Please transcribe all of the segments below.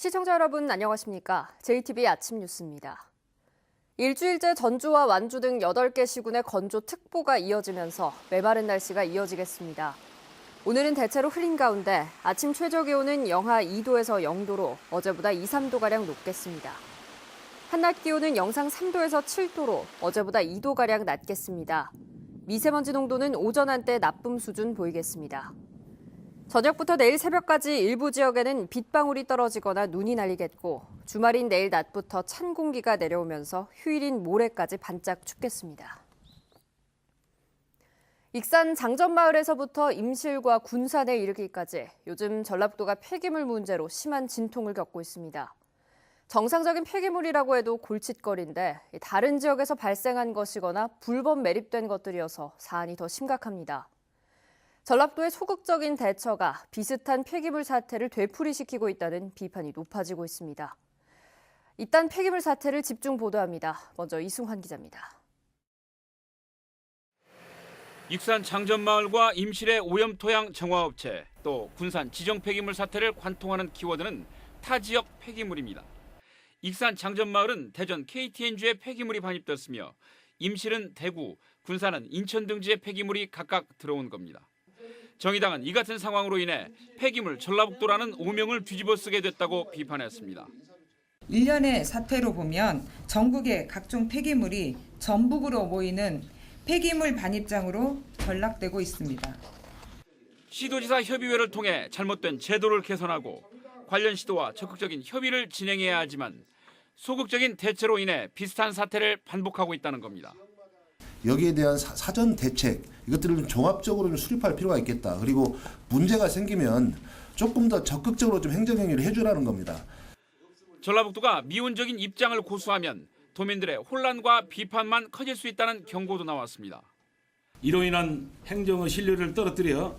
시청자 여러분 안녕하십니까? JTBC 아침 뉴스입니다. 일주일째 전주와 완주 등 8개 시군의 건조특보가 이어지면서 메마른 날씨가 이어지겠습니다. 오늘은 대체로 흐린 가운데 아침 최저기온은 영하 2도에서 0도로 어제보다 2, 3도가량 높겠습니다. 한낮 기온은 영상 3도에서 7도로 어제보다 2도가량 낮겠습니다. 미세먼지 농도는 오전 한때 나쁨 수준 보이겠습니다. 저녁부터 내일 새벽까지 일부 지역에는 빗방울이 떨어지거나 눈이 날리겠고 주말인 내일 낮부터 찬 공기가 내려오면서 휴일인 모레까지 반짝 춥겠습니다. 익산 장전마을에서부터 임실과 군산에 이르기까지 요즘 전라북도가 폐기물 문제로 심한 진통을 겪고 있습니다. 정상적인 폐기물이라고 해도 골칫거리인데 다른 지역에서 발생한 것이거나 불법 매립된 것들이어서 사안이 더 심각합니다. 전라북도의 소극적인 대처가 비슷한 폐기물 사태를 되풀이시키고 있다는 비판이 높아지고 있습니다. 이딴 폐기물 사태를 집중 보도합니다. 먼저 이승환 기자입니다. 익산 장전마을과 임실의 오염토양 정화업체, 또 군산 지정 폐기물 사태를 관통하는 키워드는 타 지역 폐기물입니다. 익산 장전마을은 대전 KTNG의 폐기물이 반입됐으며 임실은 대구, 군산은 인천 등지의 폐기물이 각각 들어온 겁니다. 정의당은 이 같은 상황으로 인해 폐기물 전라북도라는 오명을 뒤집어쓰게 됐다고 비판했습니다. 일련의 사태로 보면 전국의 각종 폐기물이 전북으로 모이는 폐기물 반입장으로 전락되고 있습니다. 시도지사 협의회를 통해 잘못된 제도를 개선하고 관련 시도와 적극적인 협의를 진행해야 하지만 소극적인 대처로 인해 비슷한 사태를 반복하고 있다는 겁니다. 여기에 대한 사전 대책, 이것들을 좀 종합적으로 좀 수립할 필요가 있겠다. 그리고 문제가 생기면 조금 더 적극적으로 좀 행정행위를 해주라는 겁니다. 전라북도가 미온적인 입장을 고수하면 도민들의 혼란과 비판만 커질 수 있다는 경고도 나왔습니다. 이로 인한 행정의 신뢰를 떨어뜨려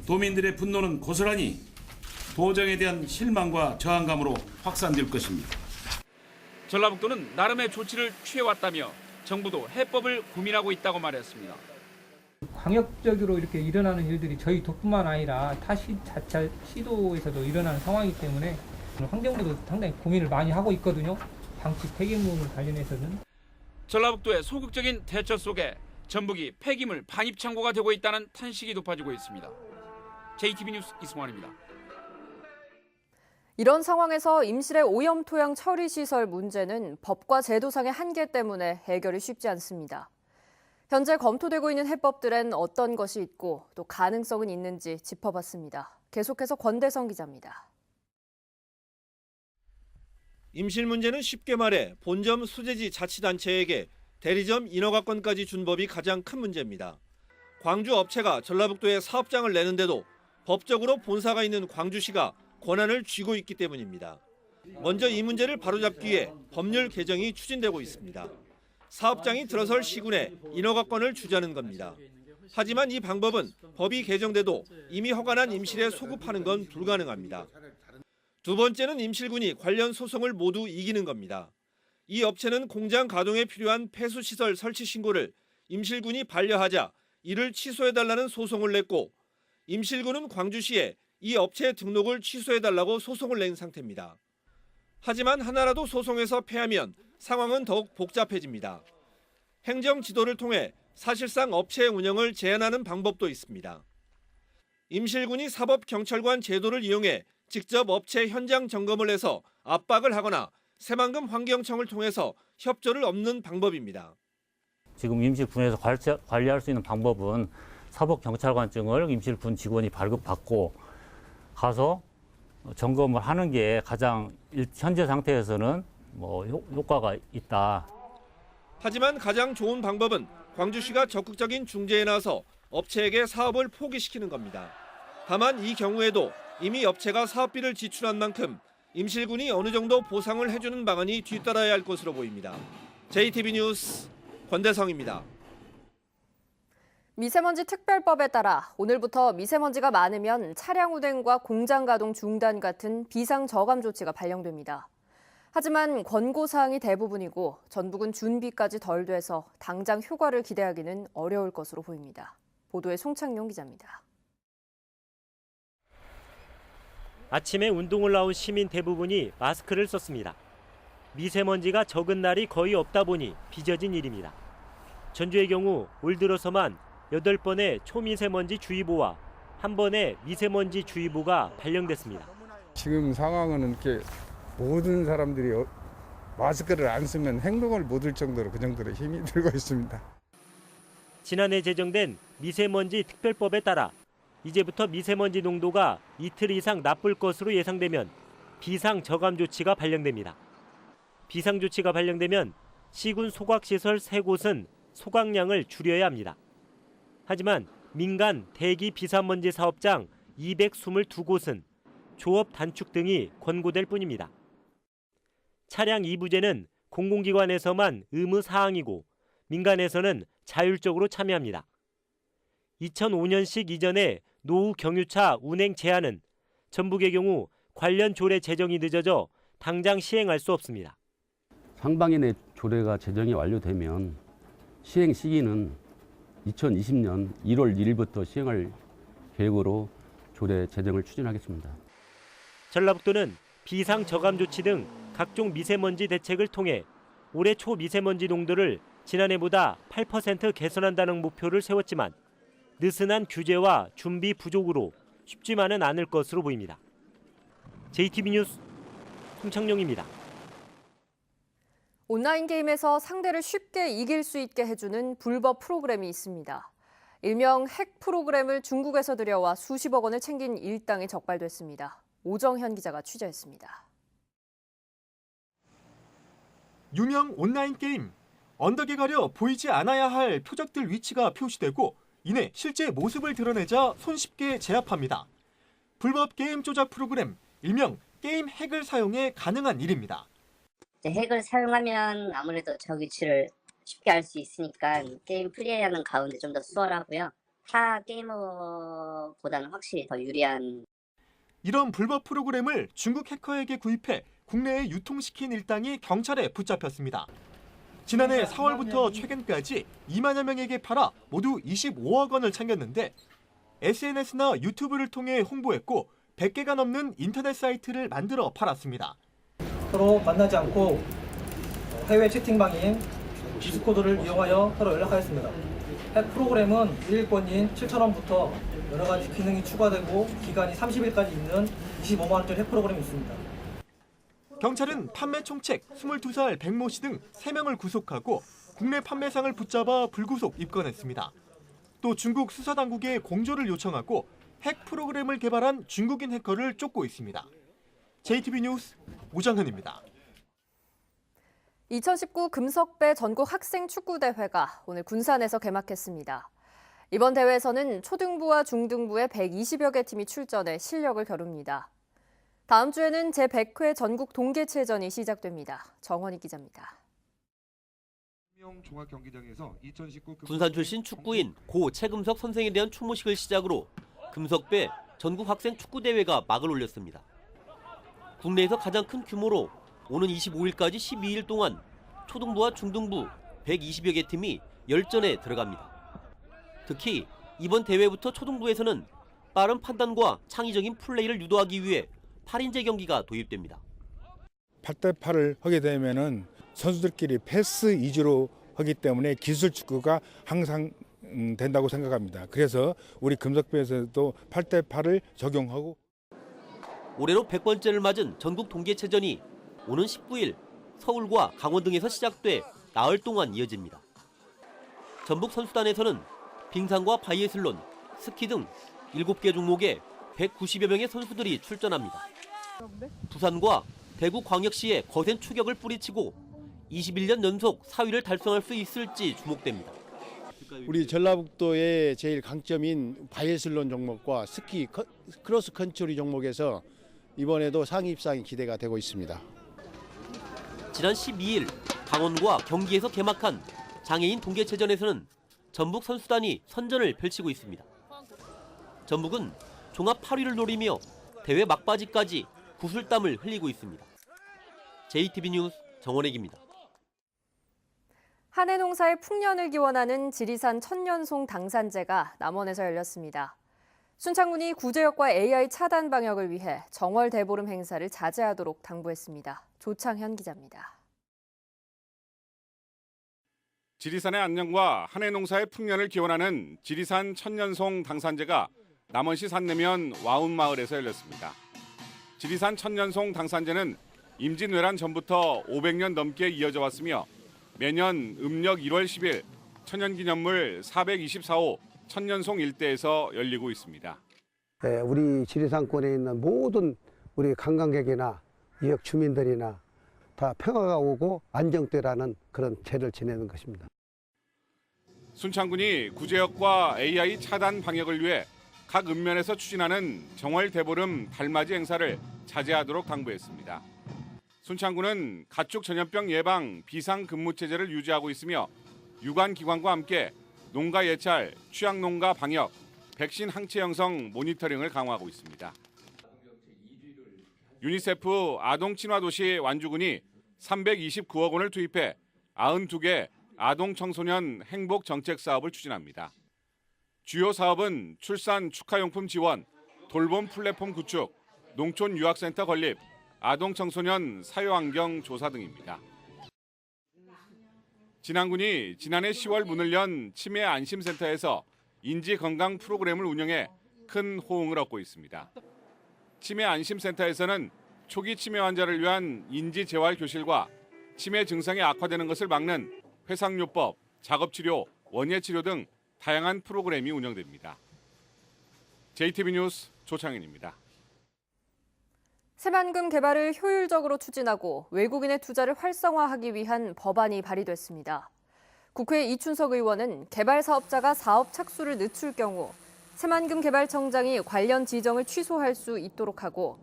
도민들의 분노는 고스란히 도정에 대한 실망과 저항감으로 확산될 것입니다. 전라북도는 나름의 조치를 취해왔다며 정부도 해법을 고민하고 있다고 말했습니다. 광역적으로 이렇게 일어나는 일들이 저희 도뿐만 아니라 타 시도에서도 일어나는 상황이기 때문에 환경부도 상당히 고민을 많이 하고 있거든요. 방치 폐기물 관련해서는. 전라북도의 소극적인 대처 속에 전북이 폐기물 반입 창고가 되고 있다는 탄식이 높아지고 있습니다. JTBC 뉴스 이승환입니다. 이런 상황에서 임실의 오염토양 처리 시설 문제는 법과 제도상의 한계 때문에 해결이 쉽지 않습니다. 현재 검토되고 있는 해법들엔 어떤 것이 있고 또 가능성은 있는지 짚어봤습니다. 계속해서 권대성 기자입니다. 임실 문제는 쉽게 말해 본점 수제지 자치단체에게 대리점 인허가권까지 준 법이 가장 큰 문제입니다. 광주 업체가 전라북도에 사업장을 내는데도 법적으로 본사가 있는 광주시가 권한을 쥐고 있기 때문입니다. 먼저 이 문제를 바로잡기 위해 법률 개정이 추진되고 있습니다. 사업장이 들어설 시군에 인허가권을 주자는 겁니다. 하지만 이 방법은 법이 개정돼도 이미 허가난 임실에 소급하는 건 불가능합니다. 두 번째는 임실군이 관련 소송을 모두 이기는 겁니다. 이 업체는 공장 가동에 필요한 폐수시설 설치 신고를 임실군이 반려하자 이를 취소해달라는 소송을 냈고 임실군은 광주시에 이 업체의 등록을 취소해달라고 소송을 낸 상태입니다. 하지만 하나라도 소송에서 패하면 상황은 더욱 복잡해집니다. 행정 지도를 통해 사실상 업체의 운영을 제한하는 방법도 있습니다. 임실군이 사법경찰관 제도를 이용해 직접 업체 현장 점검을 해서 압박을 하거나 새만금 환경청을 통해서 협조를 얻는 방법입니다. 지금 임실군에서 관리할 수 있는 방법은 사법경찰관증을 임실군 직원이 발급받고 가서 점검을 하는 게 가장 현재 상태에서는 효과가 있다. 하지만 가장 좋은 방법은 광주시가 적극적인 중재에 나서 업체에게 사업을 포기시키는 겁니다. 다만 이 경우에도 이미 업체가 사업비를 지출한 만큼 임실군이 어느 정도 보상을 해주는 방안이 뒤따라야 할 것으로 보입니다. JTBC 뉴스 권대성입니다. 미세먼지 특별법에 따라 오늘부터 미세먼지가 많으면 차량 운행과 공장 가동 중단 같은 비상 저감 조치가 발령됩니다. 하지만 권고사항이 대부분이고 전북은 준비까지 덜 돼서 당장 효과를 기대하기는 어려울 것으로 보입니다. 보도에 송창용 기자입니다. 아침에 운동을 나온 시민 대부분이 마스크를 썼습니다. 미세먼지가 적은 날이 거의 없다 보니 빚어진 일입니다. 전주의 경우 올 들어서만 8번의 초미세먼지 주의보와 1번의 미세먼지 주의보가 발령됐습니다. 지금 상황은 이렇게 모든 사람들이 마스크를 안 쓰면 행동을 못 할 정도로 그 정도로 힘이 들고 있습니다. 지난해 제정된 미세먼지 특별법에 따라 이제부터 미세먼지 농도가 이틀 이상 나쁠 것으로 예상되면 비상 저감 조치가 발령됩니다. 비상 조치가 발령되면 시군 소각시설 3곳은 소각량을 줄여야 합니다. 하지만 민간 대기 비산먼지 사업장 222곳은 조업 단축 등이 권고될 뿐입니다. 차량 이부제는 공공기관에서만 의무 사항이고 민간에서는 자율적으로 참여합니다. 2005년식 이전의 노후 경유차 운행 제한은 전북의 경우 관련 조례 제정이 늦어져 당장 시행할 수 없습니다. 상반기 내 조례가 제정이 완료되면 시행 시기는 2020년 1월 1일부터 시행할 계획으로 조례 제정을 추진하겠습니다. 전라북도는 비상 저감 조치 등 각종 미세먼지 대책을 통해 올해 초미세먼지 농도를 지난해보다 8% 개선한다는 목표를 세웠지만 느슨한 규제와 준비 부족으로 쉽지만은 않을 것으로 보입니다. JTB 뉴스 홍창룡입니다. 온라인 게임에서 상대를 쉽게 이길 수 있게 해주는 불법 프로그램이 있습니다. 일명 핵 프로그램을 중국에서 들여와 수십억 원을 챙긴 일당이 적발됐습니다. 오정현 기자가 취재했습니다. 유명 온라인 게임. 언덕에 가려 보이지 않아야 할 표적들 위치가 표시되고 이내 실제 모습을 드러내자 손쉽게 제압합니다. 불법 게임 조작 프로그램, 일명 게임 핵을 사용해 가능한 일입니다. 핵을 사용하면 아무래도 적 위치를 쉽게 알 수 있으니까 게임 플레이하는 가운데 좀 더 수월하고요. 타 게이머보다는 확실히 더 유리한. 이런 불법 프로그램을 중국 해커에게 구입해 국내에 유통시킨 일당이 경찰에 붙잡혔습니다. 지난해 4월부터 최근까지 2만여 명에게 팔아 모두 25억 원을 챙겼는데 SNS나 유튜브를 통해 홍보했고 100개가 넘는 인터넷 사이트를 만들어 팔았습니다. 서로 만나지 않고 해외 채팅방인 디스코드를 이용하여 서로 연락하였습니다. 핵 프로그램은 1일권인 7,000원부터 여러 가지 기능이 추가되고 기간이 30일까지 있는 25만 원짜리 핵 프로그램이 있습니다. 경찰은 판매 총책 22살 백모 씨 등 3명을 구속하고 국내 판매상을 붙잡아 불구속 입건했습니다. 또 중국 수사당국에 공조를 요청하고 핵 프로그램을 개발한 중국인 해커를 쫓고 있습니다. JTB 뉴스 오정현입니다. 2019 금석배 전국 학생 축구대회가 오늘 군산에서 개막했습니다. 이번 대회에서는 초등부와 중등부의 120여 개 팀이 출전해 실력을 겨룹니다. 다음 주에는 제100회 전국 동계체전이 시작됩니다. 정원희 기자입니다. 군산 출신 축구인 고 최금석 선생에 대한 추모식을 시작으로 금석배 전국 학생 축구대회가 막을 올렸습니다. 국내에서 가장 큰 규모로 오는 25일까지 12일 동안 초등부와 중등부 120여 개 팀이 열전에 들어갑니다. 특히 이번 대회부터 초등부에서는 빠른 판단과 창의적인 플레이를 유도하기 위해 8인제 경기가 도입됩니다. 8대8을 하게 되면은 선수들끼리 패스 위주로 하기 때문에 기술 축구가 항상 된다고 생각합니다. 그래서 우리 금석배에서도 8대8을 적용하고 올해로 100번째를 맞은 전국 동계체전이 오는 19일 서울과 강원 등에서 시작돼 나흘 동안 이어집니다. 전북 선수단에서는 빙상과 바이애슬론, 스키 등 7개 종목에 190여 명의 선수들이 출전합니다. 부산과 대구광역시에 거센 추격을 뿌리치고 21년 연속 4위를 달성할 수 있을지 주목됩니다. 우리 전라북도의 제일 강점인 바이애슬론 종목과 스키, 크로스 컨트리 종목에서 이번에도 상위 입상이 기대가 되고 있습니다. 지난 12일 강원과 경기에서 개막한 장애인 동계체전에서는 전북 선수단이 선전을 펼치고 있습니다. 전북은 종합 8위를 노리며 대회 막바지까지 구슬땀을 흘리고 있습니다. JTB 뉴스 정원익입니다. 한해 농사의 풍년을 기원하는 지리산 천년송 당산제가 남원에서 열렸습니다. 순창군이 구제역과 AI 차단 방역을 위해 정월 대보름 행사를 자제하도록 당부했습니다. 조창현 기자입니다. 지리산의 안녕과 한해 농사의 풍년을 기원하는 지리산 천년송 당산제가 남원시 산내면 와운마을에서 열렸습니다. 지리산 천년송 당산제는 임진왜란 전부터 500년 넘게 이어져 왔으며 매년 음력 1월 10일 천년기념물 424호 천년송 일대에서 열리고 있습니다. 네, 우리 지리산권에 있는 모든 우리 관광객이나 지역 주민들이나 다 평화가 오고 안정되라는 그런 제를 지내는 것입니다. 순창군이 구제역과 AI 차단 방역을 위해 각 읍면에서 추진하는 정월 대보름 달맞이 행사를 자제하도록 당부했습니다. 순창군은 가축 전염병 예방 비상 근무 체제를 유지하고 있으며 유관 기관과 함께 농가 예찰, 취약 농가 방역, 백신 항체 형성 모니터링을 강화하고 있습니다. 유니세프 아동 친화 도시 완주군이 329억 원을 투입해 92개 아동 청소년 행복 정책 사업을 추진합니다. 주요 사업은 출산 축하용품 지원, 돌봄 플랫폼 구축, 농촌 유학센터 건립, 아동 청소년 사회환경 조사 등입니다. 진안군이 지난해 10월 문을 연 치매 안심센터에서 인지 건강 프로그램을 운영해 큰 호응을 얻고 있습니다. 치매 안심센터에서는 초기 치매 환자를 위한 인지 재활 교실과 치매 증상이 악화되는 것을 막는 회상요법, 작업치료, 원예치료 등 다양한 프로그램이 운영됩니다. JTB 뉴스 조창현입니다. 새만금 개발을 효율적으로 추진하고 외국인의 투자를 활성화하기 위한 법안이 발의됐습니다. 국회 이춘석 의원은 개발 사업자가 사업 착수를 늦출 경우 새만금 개발청장이 관련 지정을 취소할 수 있도록 하고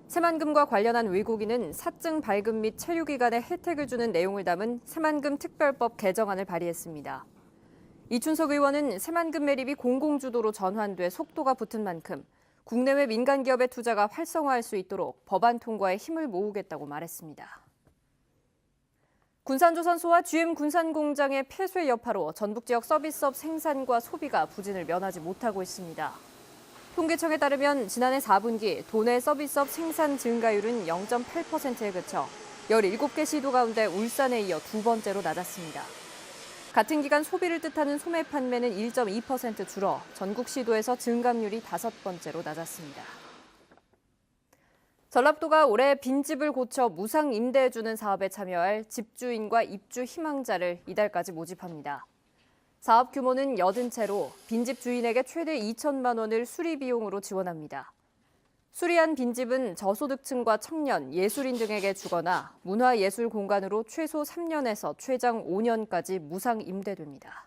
새만금과 관련한 외국인은 사증 발급 및 체류기간에 혜택을 주는 내용을 담은 새만금 특별법 개정안을 발의했습니다. 이춘석 의원은 새만금 매립이 공공주도로 전환돼 속도가 붙은 만큼 국내외 민간 기업의 투자가 활성화할 수 있도록 법안 통과에 힘을 모으겠다고 말했습니다. 군산조선소와 GM 군산공장의 폐쇄 여파로 전북 지역 서비스업 생산과 소비가 부진을 면하지 못하고 있습니다. 통계청에 따르면 지난해 4분기 도내 서비스업 생산 증가율은 0.8%에 그쳐 17개 시도 가운데 울산에 이어 두 번째로 낮았습니다. 같은 기간 소비를 뜻하는 소매 판매는 1.2% 줄어 전국 시도에서 증감률이 5번째로 낮았습니다. 전라북도가 올해 빈집을 고쳐 무상 임대해주는 사업에 참여할 집주인과 입주 희망자를 이달까지 모집합니다. 사업 규모는 80채로 빈집 주인에게 최대 2천만 원을 수리 비용으로 지원합니다. 수리한 빈집은 저소득층과 청년, 예술인 등에게 주거나 문화예술 공간으로 최소 3년에서 최장 5년까지 무상 임대됩니다.